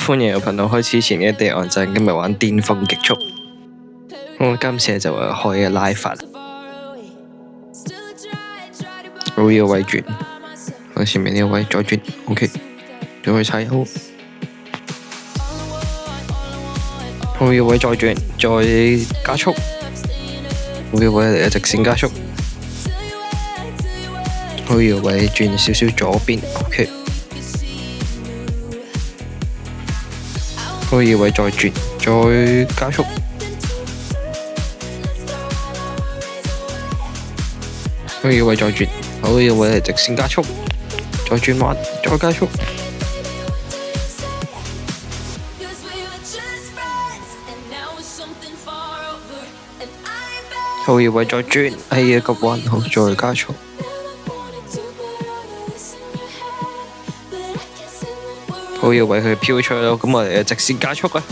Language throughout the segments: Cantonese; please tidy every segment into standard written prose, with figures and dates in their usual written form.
歡迎有朋友開始前嘅地岸陣，今日玩巔峰極速。我今次就係開嘅拉法，我呢個位轉，我前面呢個位再轉 ，OK， 再去踩好，我呢個位再轉，再加速，我呢個位嚟嘅直線加速，我呢個位轉少少左邊 ，OK。可以位再轉，再加速，可以位再轉，可以位係直線加速，再轉彎，再加速，可以位再轉，係一個彎好，再加速。好要為佢飄出咯，咁我哋直線加速啊！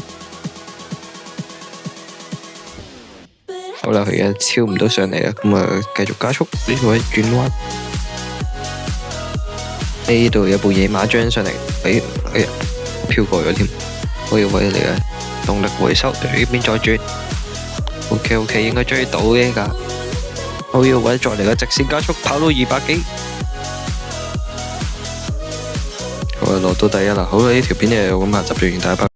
好啦，佢而家超唔到上嚟啦，咁啊繼續加速，呢個位轉彎，呢度有部野馬將上嚟，哎呀，飄過咗添，好要位嚟嘅動力回收，呢邊再轉 ，OK， 應該追到嘅㗎，好要位再嚟嘅直線加速，跑到200幾。我攞到第一啦，好啦，呢條片就咁啊，集住完第一 part。